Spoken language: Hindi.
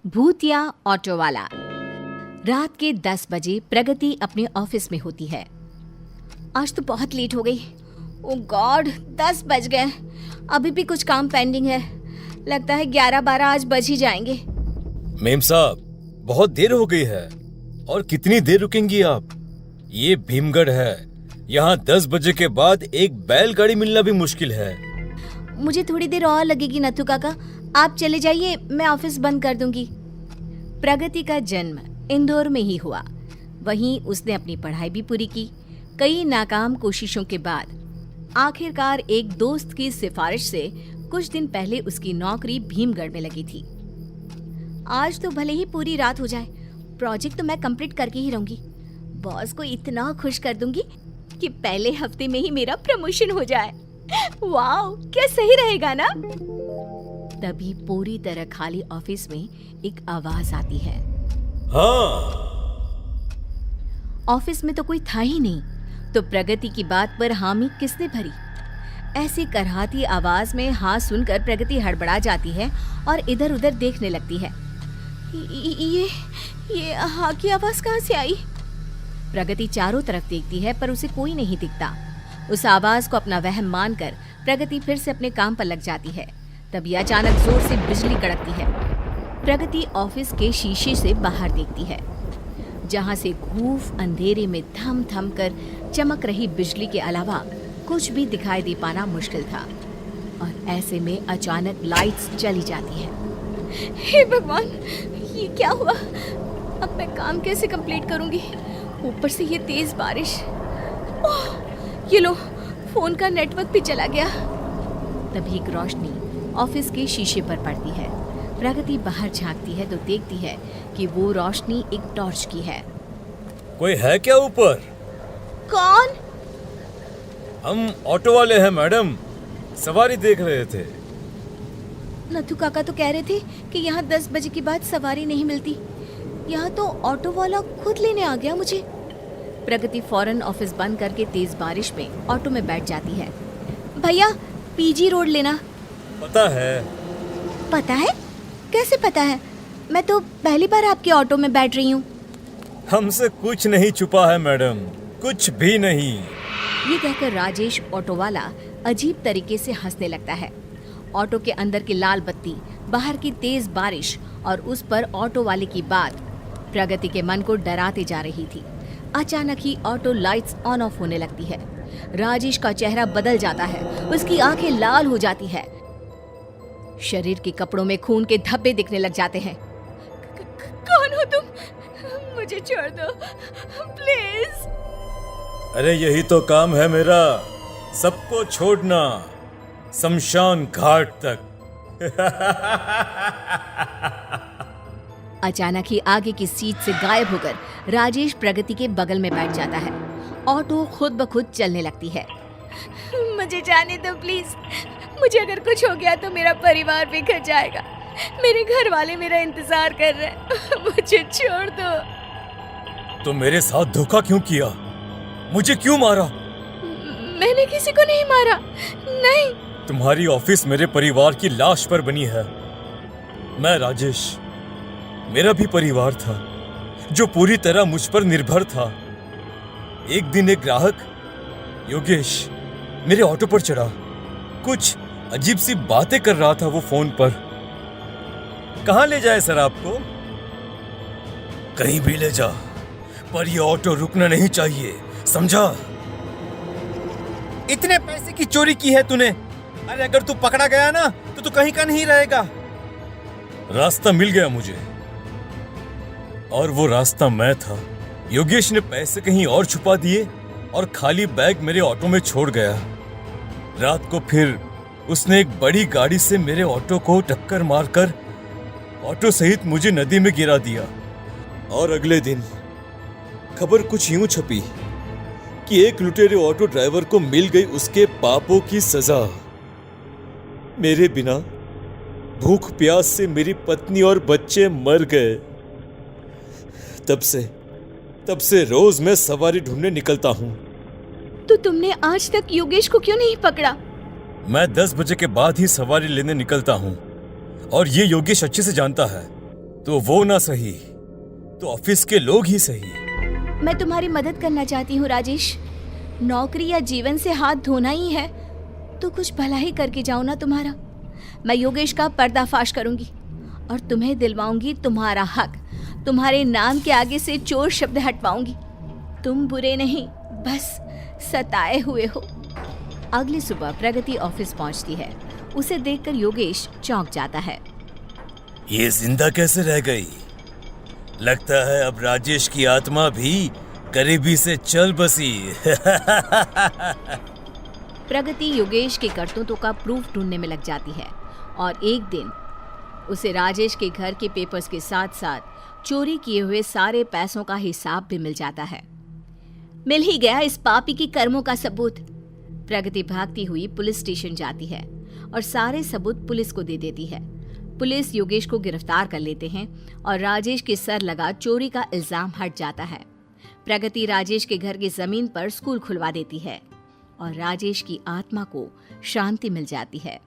भूतिया ऑटो वाला। रात के 10 बजे प्रगति अपने ऑफिस में होती है। आज तो बहुत लेट हो गई। ओ गॉड, 10 बज गए। अभी भी कुछ काम पेंडिंग है। लगता है 11-12 आज बज ही जाएंगे। मेम साहब, बहुत देर हो गई है। और कितनी देर रुकेंगी आप? ये भीमगढ़ है, यहाँ 10 बजे के बाद एक बैलगाड़ी मिलना भी मुश्किल है। मुझे थोड़ी देर और लगेगी नथु काका, आप चले जाइए, मैं ऑफिस बंद कर दूंगी। प्रगति का जन्म इंदौर में ही हुआ। वहीं उसने अपनी पढ़ाई भी पूरी की। कई नाकाम कोशिशों के बाद आखिरकार एक दोस्त की सिफारिश से कुछ दिन पहले उसकी नौकरी भीमगढ़ में लगी थी। आज तो भले ही पूरी रात हो जाए, प्रोजेक्ट तो मैं कंप्लीट करके ही रहूंगी। बॉस को इतना खुश कर दूंगी कि पहले हफ्ते में ही मेरा प्रमोशन हो जाए। वाओ, क्या सही रहेगा ना? तभी पूरी तरह खाली ऑफिस में एक आवाज आती है। हाँ। ऑफिस में तो कोई था ही नहीं, तो प्रगति की बात पर हामी किसने भरी? ऐसी करहाती आवाज में हाँ सुनकर प्रगति हड़बड़ा जाती है और इधर उधर देखने लगती है। ये हाँ की आवाज कहाँ से आई? प्रगति चारों तरफ देखती है पर उसे कोई नहीं दिखता। उस आवाज को अपना वहम मानकर प्रगति फिर से अपने काम पर लग जाती है। तभी अचानक जोर से बिजली कड़कती है। प्रगति ऑफिस के शीशे से बाहर देखती है, जहां से खूब अंधेरे में थम थम कर चमक रही बिजली के अलावा कुछ भी दिखाई दे पाना मुश्किल था। और ऐसे में अचानक लाइट्स चली जाती है। हे भगवान, ये क्या हुआ? अब मैं काम कैसे कंप्लीट करूंगी? ऊपर से ये तेज बारिश। ओह, ये लो, फोन का नेटवर्क भी चला गया। तभी एक रोशनी ऑफिस के शीशे पर पड़ती है। प्रगति बाहर झांकती है तो देखती है कि वो रोशनी एक टॉर्च की है। कोई है क्या ऊपर? कौन? हम ऑटो वाले हैं मैडम, सवारी देख रहे थे। नथु काका तो कह रहे थे कि यहाँ 10 बजे के बाद सवारी नहीं मिलती। यहाँ तो ऑटो वाला खुद लेने आ गया मुझे। प्रगति फौरन ऑफिस बंद करके तेज बारिश में ऑटो में बैठ जाती है। भैया, पीजी रोड लेना। पता है। पता है? कैसे पता है? मैं तो पहली बार आपके ऑटो में बैठ रही हूँ। हमसे कुछ नहीं छुपा है मैडम, कुछ भी नहीं। ये कहकर राजेश ऑटो वाला अजीब तरीके से हंसने लगता है। ऑटो के अंदर की लाल बत्ती, बाहर की तेज बारिश और उस पर ऑटो वाले की बात प्रगति के मन को डराते जा रही थी। अचानक ही ऑटो लाइट्स ऑन ऑफ होने लगती है। राजेश का चेहरा बदल जाता है, उसकी आंखें लाल हो जाती है, शरीर के कपड़ों में खून के धब्बे दिखने लग जाते हैं। कौन हो तुम? मुझे छोड़ दो प्लीज। अरे यही तो काम है मेरा, सबको छोड़ना, शमशान घाट तक। अचानक ही आगे की सीट से गायब होकर राजेश प्रगति के बगल में बैठ जाता है। ऑटो खुद ब खुद चलने लगती है। मुझे जाने दो प्लीज। मुझे अगर कुछ हो गया तो मेरा परिवार बिखर जाएगा। मेरे घर वाले मेरा इंतजार कर रहे हैं। मुझे छोड़ दो। तो मेरे साथ धोखा क्यों किया? मुझे क्यों मारा? मैंने किसी को नहीं मारा। नहीं। तुम्हारी ऑफिस मेरे परिवार की लाश पर बनी है। मैं राजेश, मेरा भी परिवार था जो पूरी तरह मुझ पर निर्भर था। एक दिन एक ग्राहक योगेश मेरे ऑटो पर चढ़ा। कुछ अजीब सी बातें कर रहा था वो फोन पर। कहां ले जाए सर आपको? कहीं भी ले जा, पर ये ऑटो रुकना नहीं चाहिए, समझा? इतने पैसे की चोरी की है तूने। अरे अगर तू पकड़ा गया ना तो तू कहीं का नहीं रहेगा। रास्ता मिल गया मुझे, और वो रास्ता मैं था। योगेश ने पैसे कहीं और छुपा दिए और खाली बैग मेरे ऑटो में छोड़ गया। रात को फिर उसने एक बड़ी गाड़ी से मेरे ऑटो को टक्कर मारकर ऑटो सहित मुझे नदी में गिरा दिया। और अगले दिन खबर कुछ यूं छपी कि एक लुटेरे ऑटो ड्राइवर को मिल गई उसके पापों की सजा। मेरे बिना भूख प्यास से मेरी पत्नी और बच्चे मर गए। तब से रोज मैं सवारी ढूंढने निकलता हूँ। तो तुमने आज तक योगेश को क्यों नहीं पकड़ा? मैं 10 बजे के बाद ही सवारी लेने निकलता हूँ और ये योगेश अच्छे से जानता है। तो वो ना सही तो ऑफिस के लोग ही सही। मैं तुम्हारी मदद करना चाहती हूँ राजेश। नौकरी या जीवन से हाथ धोना ही है तो कुछ भला ही करके जाओ ना तुम्हारा। मैं योगेश का पर्दाफाश करूंगी और तुम्हें दिलवाऊंगी तुम्हारा हक। तुम्हारे नाम के आगे से चोर शब्द हटवाऊंगी। तुम बुरे नहीं, बस सताए हुए हो। अगली सुबह प्रगति ऑफिस पहुंचती है। उसे देखकर योगेश चौंक जाता है। ये जिंदा कैसे रह गई? लगता है अब राजेश की आत्मा भी करीबी से चल बसी। प्रगति योगेश के करतूतों का प्रूफ ढूंढने में लग जाती है और एक दिन उसे राजेश के घर के पेपर्स के साथ साथ चोरी किए हुए सारे पैसों का हिसाब भी मिल जाता है। मिल ही गया इस पापी की कर्मों का सबूत। प्रगति भागती हुई पुलिस स्टेशन जाती है और सारे सबूत पुलिस को दे देती है। पुलिस योगेश को गिरफ्तार कर लेते हैं और राजेश के सर लगा चोरी का इल्जाम हट जाता है। प्रगति राजेश के घर की जमीन पर स्कूल खुलवा देती है और राजेश की आत्मा को शांति मिल जाती है।